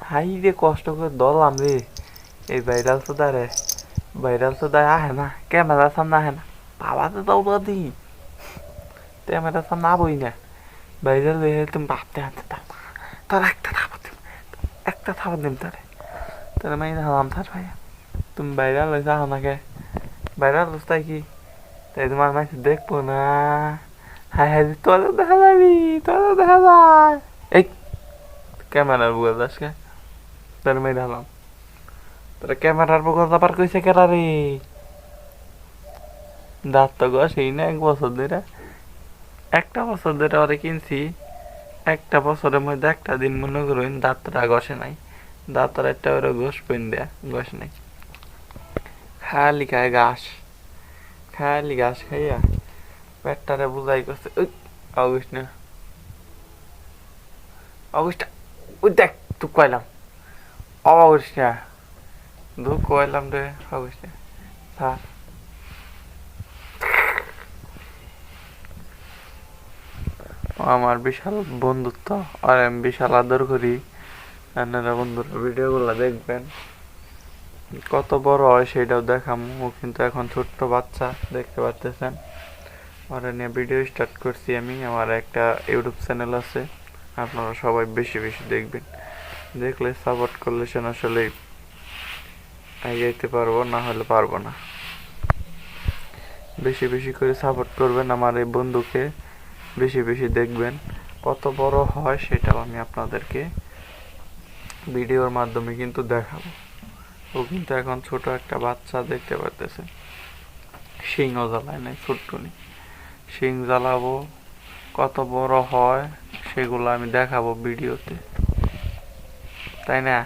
High রে কষ্ট করে ধরলাম রে। এই ভাইরাল তো দায় আহে না, ক্যামেরার সামনে আহে না। বাবাতে দৌড়া দি, ক্যামেরার সামনে আবই না। ভাইরাল হয়ে তুমি ভাবতে হাতে দাও, তার একটা থাপড় দিম তারে। তাহলে মাইনে হালাম তার ভাইয়া, তুমি ভাইরাল হয়েছে আহ নাকে। ভাইরাল হচ্ছে তাই কি, তাই তোমার মাঝে দেখবো না। হাই হাই তোরা দেখা যাবি, তোরা দেখা যায়। এই ক্যামেরার বুকে যাসকে, তার মেয়ে ঢালাম। তোরা ক্যামেরার বুকে যাবার কইছে কেরা রে? দাঁত তো ঘষেই না 1 বছর ধরে। একটা বছর ধরে ওরে কিনছি, একটা বছরের মধ্যে একটা দিন মনে করুন দাঁতটা ঘষে নাই। দাঁতটা একটা ওরা ঘষ পেন দেয়া, ঘষ নাই। খালি খায় ঘাস, খালি ঘাস খাইয়া পেটটারে বুঝাই করছে। ওই অগস্ট না, অগস্ট, ওই দেখ তুই কইলাম অগস্ট না, দু কইলাম রে অগস্ট না। স্যার আমার বিশাল বন্ধুত্ব, আর আমি বিশাল আদর করি। আপনারা বন্ধুরা ভিডিওগুলো দেখবেন, কত বড় হয় সেটাও দেখামু। ও কিন্তু এখন ছোট্ট বাচ্চা, দেখতে পারতেছেন। ওরা নিয়ে ভিডিও স্টার্ট করছি আমি। আমার একটা ইউটিউব চ্যানেল আছে, আপনারা সবাই বেশি বেশি দেখবেন। দেখলে সাপোর্ট করলে সে আসলে এগিয়ে পারবো, না হলে পারবো না। বেশি বেশি করে সাপোর্ট করবেন আমার এই বন্ধুকে, বেশি বেশি দেখবেন। কত বড় হয় সেটাও আমি আপনাদেরকে ভিডিওর মাধ্যমে কিন্তু দেখাবো। ও কিন্তু এখন ছোট একটা বাচ্চা, দেখতে পারতেছে। শিংও জ্বালায় নাই, ছোট্টনি শিং জ্বালাবো। কত বড় হয় সেগুলো আমি দেখাবো ভিডিওতে, তাই না?